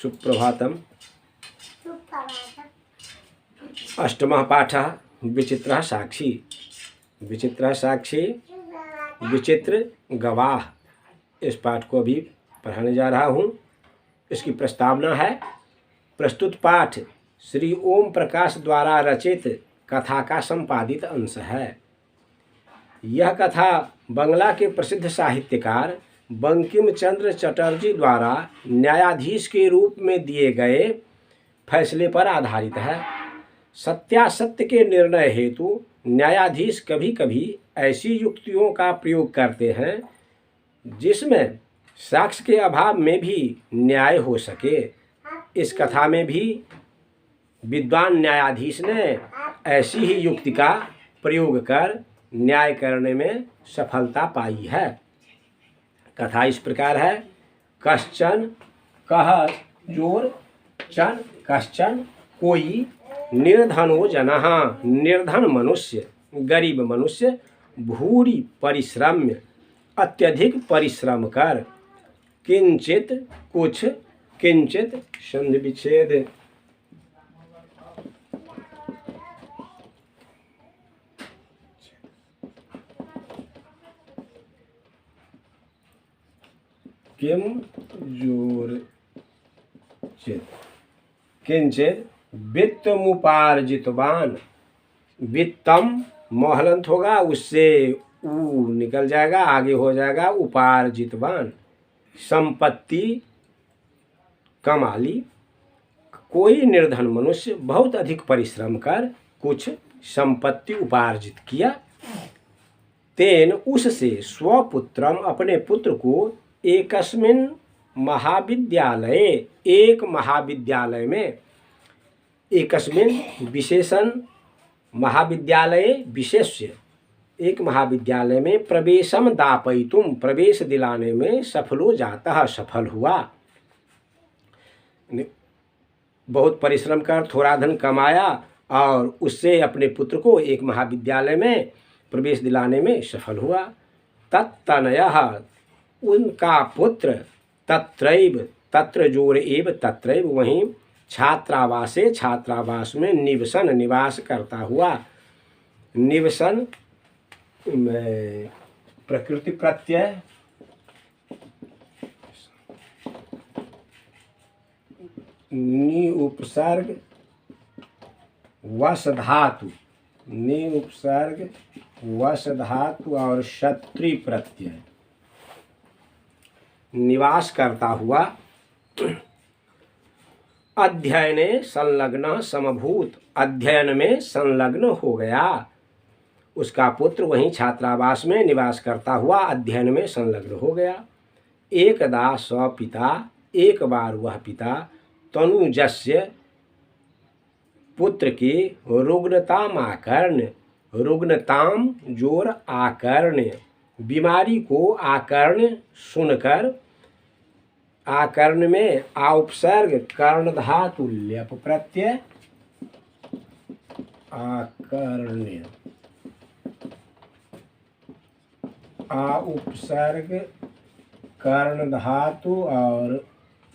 सुप्रभातम। अष्टमः पाठः विचित्रः साक्षी। विचित्रः साक्षी विचित्र गवाह। इस पाठ को अभी पढ़ाने जा रहा हूँ। इसकी प्रस्तावना है। प्रस्तुत पाठ श्री ओम प्रकाश द्वारा रचित कथा का संपादित अंश है। यह कथा बंगला के प्रसिद्ध साहित्यकार बंकिम चंद्र चटर्जी द्वारा न्यायाधीश के रूप में दिए गए फैसले पर आधारित है। सत्यासत्य के निर्णय हेतु न्यायाधीश कभी कभी ऐसी युक्तियों का प्रयोग करते हैं जिसमें साक्ष्य के अभाव में भी न्याय हो सके। इस कथा में भी विद्वान न्यायाधीश ने ऐसी ही युक्ति का प्रयोग कर न्याय करने में सफलता पाई है। कथा इस प्रकार है। कश्चन कह जोर चन कश्चन कोई निर्धनो जनः निर्धन मनुष्य गरीब मनुष्य भूरि परिश्रम्य अत्यधिक परिश्रम कर किंचित कुछ किंचित संधि विच्छेद किम जोर चित किंचित वित्तमुपार्जितवान। वित्तम मोहलंत होगा, उससे ऊ निकल जाएगा, आगे हो जाएगा उपार्जितवान। संपत्ति कमाली। कोई निर्धन मनुष्य बहुत अधिक परिश्रम कर कुछ संपत्ति उपार्जित किया। तेन उससे स्वपुत्रम अपने पुत्र को एकस्मिन महाविद्यालय एक महाविद्यालय में एकस्मिन विशेषण महाविद्यालय विशेष्य एक महाविद्यालय में प्रवेशम दापयितुम प्रवेश दिलाने में सफलो जाता सफल हुआ। बहुत परिश्रम कर थोड़ा धन कमाया और उससे अपने पुत्र को एक महाविद्यालय में प्रवेश दिलाने में सफल हुआ। तत्तनयः उनका पुत्र तत्रैव तत्र जोर एव तत्रैव वहीं छात्रावासे छात्रावास में निवसन निवास करता हुआ। निवसन में प्रकृति प्रत्यय नि उपसर्ग वस धातु नि उपसर्ग वस धातु और शत्री प्रत्यय निवास करता हुआ। अध्ययने संलग्न समभूत अध्ययन में संलग्न हो गया। उसका पुत्र वहीं छात्रावास में निवास करता हुआ अध्ययन में संलग्न हो गया। एकदा स पिता एक बार वह पिता तनुजस्य पुत्र की रुग्णताम आकर्ण रुग्णताम जोर आकर्ण बीमारी को आकर्ण सुनकर आकर्ण में आउपसर्ग कर्ण धातु ल्यप प्रत्यय आकर्ण आउपसर्ग कर्ण धातु और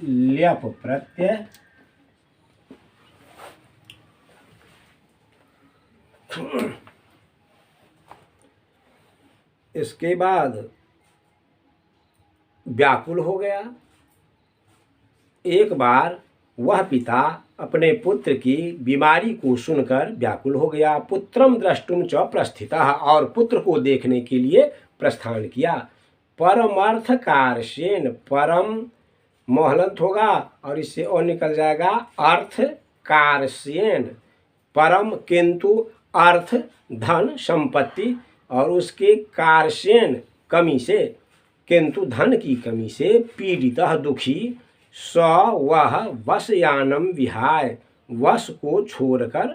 ल्यप प्रत्यय इसके बाद व्याकुल हो गया। एक बार वह पिता अपने पुत्र की बीमारी को सुनकर व्याकुल हो गया। पुत्रम द्रष्टुम च प्रस्थितः और पुत्र को देखने के लिए प्रस्थान किया। परमर्थ कारसेन परम मोहलंत होगा और इससे और निकल जाएगा अर्थ कारसेन परम किंतु अर्थ धन संपत्ति और उसके कारसेन कमी से किंतु धन की कमी से पीड़ितः दुखी स वह वश यानम विहाय वश को छोड़कर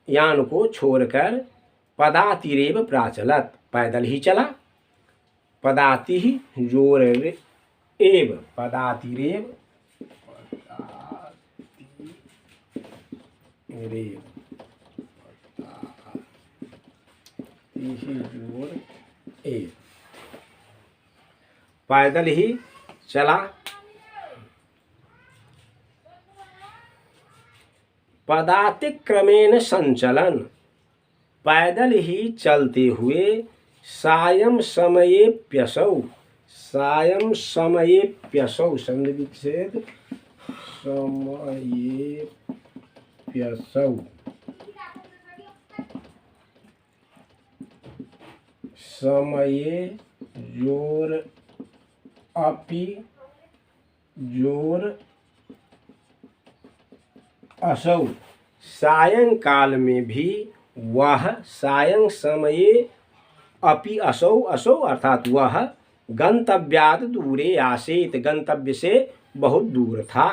यान को छोड़कर पदातिरेव प्राचलत पैदल ही चला। पदाति ही जोर एव पदातिरेव जोर एव पैदल ही चला। पदातिक्रमेण संचलन, पैदल ही चलते हुए, सायं समयेप्यसौ, सायं समयेप्यसौ, संधि विच्छेद समयेप्यसौ, समये जोर अपि जोर असौ, सायंकाल में भी वह, सायं समये अपि असौ, असौ अर्थात वह, गंतव्यात् दूरे आसीत, गंतव्य से बहुत दूर था।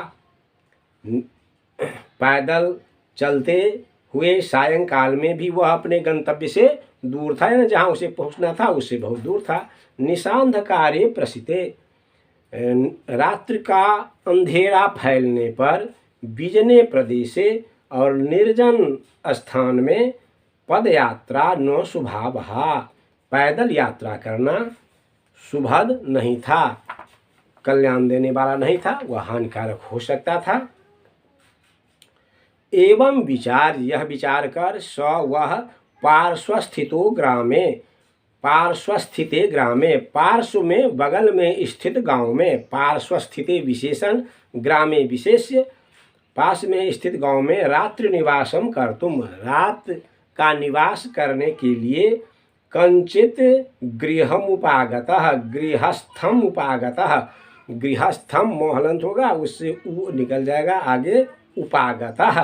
पैदल चलते हुए सायंकाल में भी वह अपने गंतव्य से दूर था, यानी जहाँ उसे पहुँचना था उससे बहुत दूर था। निशांधकारे प्रसिते, रात्रि का अंधेरा फैलने पर बिजने प्रदेशे और निर्जन स्थान में पदयात्रा न शुभावहा, पैदल यात्रा करना शुभद नहीं था, कल्याण देने वाला नहीं था, वह हानिकारक हो सकता था। एवं विचार, यह विचार कर, स वह पार्श्वस्थितो ग्रामे, पार्श्वस्थिते ग्रामे, पार्श्व में बगल में स्थित गांव में, पार्श्वस्थिते विशेषण ग्रामे विशेष्य, पास में स्थित गांव में, रात्रि निवासम कर्तुम, रात का निवास करने के लिए, कंचित गृहम उपागतः, गृहस्थम उपागतः, गृहस्थम मोहलंत होगा, उससे उ निकल जाएगा आगे, उपागतः,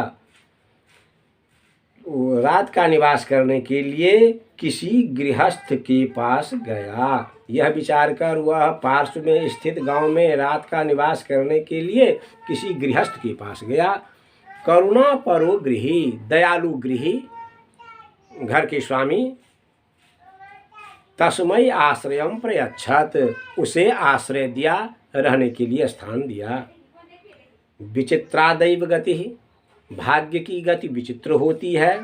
रात का निवास करने के लिए किसी गृहस्थ के पास गया। यह विचार कर वह पार्श्व में स्थित गांव में रात का निवास करने के लिए किसी गृहस्थ के पास गया। करुणा परो गृही, दयालु गृही, घर के स्वामी, तस्मै आश्रयम प्रयच्छत, उसे आश्रय दिया, रहने के लिए स्थान दिया। विचित्रादैव गति, भाग्य की गति विचित्र होती है।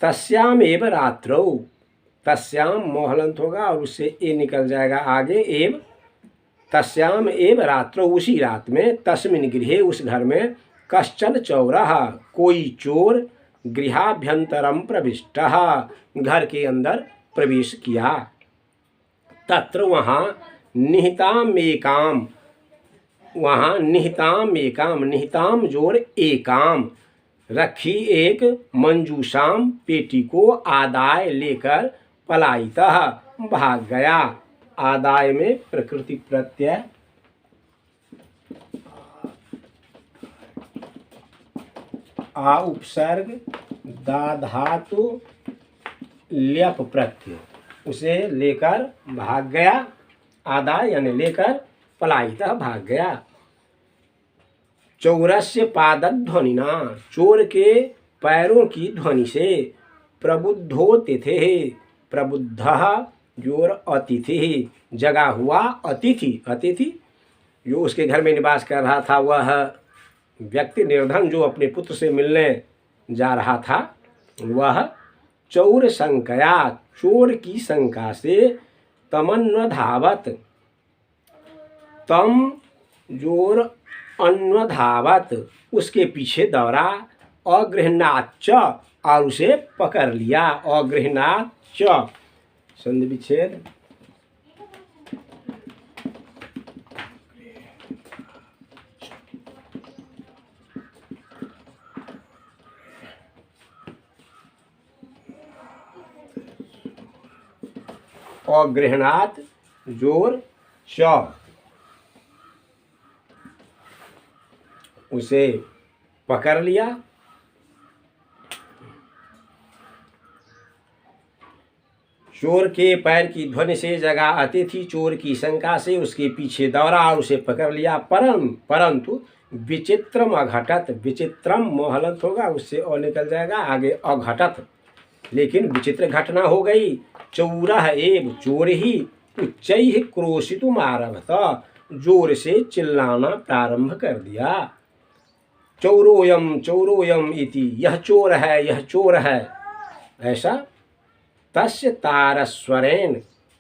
तस्याम एव रात्रौ, तस्याम मोहलंत होगा और उससे ए निकल जाएगा आगे, एव, तस्याम एव रात्रौ, उसी रात में, तस्मिन् गृहे, उस घर में, कश्चन चौरः, कोई चोर, गृहाभ्यंतरम प्रविष्टः, घर के अंदर प्रवेश किया। तत्र वहाँ निहिताम एकाम, वहाँ निहिताम एकाम, निहिताम जोर एकाम, रखी एक मंजूषाम, पेटी को, आदाय लेकर, पलायितः, भाग गया। आदाय में प्रकृति प्रत्यय, आ उपसर्ग, दा धातु, ल्यप प्रत्यय, उसे लेकर भाग गया। आदाय यानी लेकर, पलायितः भाग गया। चौरस्य पादध्वनिना, चोर के पैरों की ध्वनि से, प्रबुद्धो तिथे, प्रबुद्धः जोर अतिथि, जगा हुआ अतिथि, अतिथि जो उसके घर में निवास कर रहा था, वह व्यक्ति निर्धन जो अपने पुत्र से मिलने जा रहा था, वह चौर शंकया, चोर की शंका से, तमन्वधावत, तम जोर अन्वधावत, उसके पीछे दौड़ा, अगृह्णाच्च, और उसे पकड़ लिया, अगृह्णाच्च, संधि विच्छेद, अगृह्णात जोर च, उसे पकड़ लिया। चोर के पैर की ध्वनि से जगा अतिथि, चोर की शंका से उसके पीछे दौड़ा और उसे पकड़ लिया। परंतु विचित्रम अघटत, विचित्रम मोहलंत होगा, उससे और निकल जाएगा आगे, अघटत, लेकिन विचित्र घटना हो गई। चौरः एव, चोर ही, उच्चैः क्रोशितुम आरभत, जोर से चिल्लाना प्रारंभ कर दिया। चौरोयम चौरोयम इति, यह चोर है, यह चोर है, ऐसा। तस्य तारस्वरेण,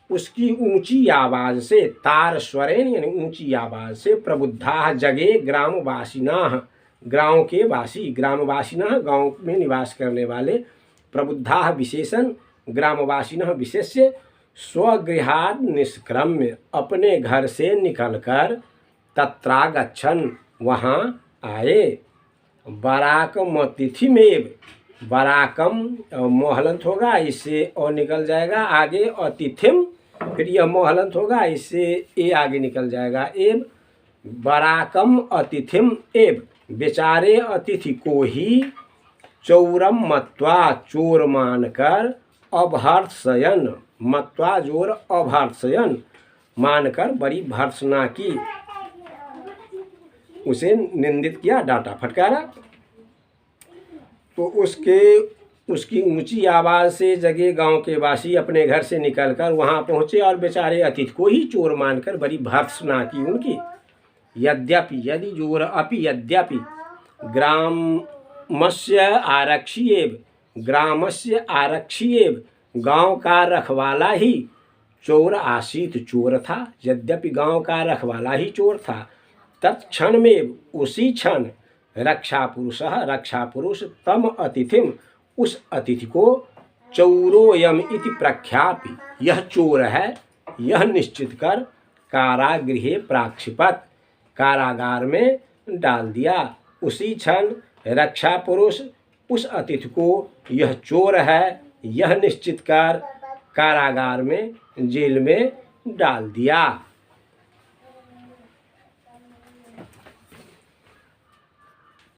उसकी ऊंची आवाज से, तारस्वरेण यानी ऊंची आवाज से, प्रबुद्धा जगे ग्रामवासिना, गाँव के वासी, ग्रामवासिनः गाँव में निवास करने वाले, प्रबुद्धाः विशेषण ग्रामवासिनः विशेष्य, स्वगृहात् निष्क्रम्य अपने घर से निकलकर, तत्रागच्छन् वहाँ आए, बराकम अतिथिमेव, बराकम मोहलंत होगा, इससे और निकल जाएगा आगे, अतिथिम फिर यह मोहलंत होगा, इससे ए आगे निकल जाएगा, एव बराकम अतिथिम एव, बेचारे अतिथि को ही चौरम मत्वा चोर मानकर, अभर्त्सयन मत्वा जोर अभर्त्सयन मानकर बड़ी भर्त्सना की, उसे निंदित किया, डांटा फटकारा। तो उसकी ऊंची आवाज़ से जगे गांव के वासी अपने घर से निकलकर वहां पहुंचे और बेचारे अतिथि को ही चोर मानकर बड़ी भर्त्सना की उनकी। यद्यपि यदि जोर अपि यद्यपि ग्रामस्य आरक्षिएव गांव का रखवाला ही चोर आसीत, चोर था, यद्यपि गांव का रखवाला ही चोर था, तत्क्षण में उसी क्षण रक्षा पुरुष तम अतिथिम उस अतिथि को चौरोयम इति प्रख्यापि, यह चोर है यह निश्चित कर, कारागृहे प्राक्षिपत, कारागार में डाल दिया। उसी क्षण रक्षा पुरुष उस अतिथि को यह चोर है यह निश्चित कर कारागार में, जेल में डाल दिया।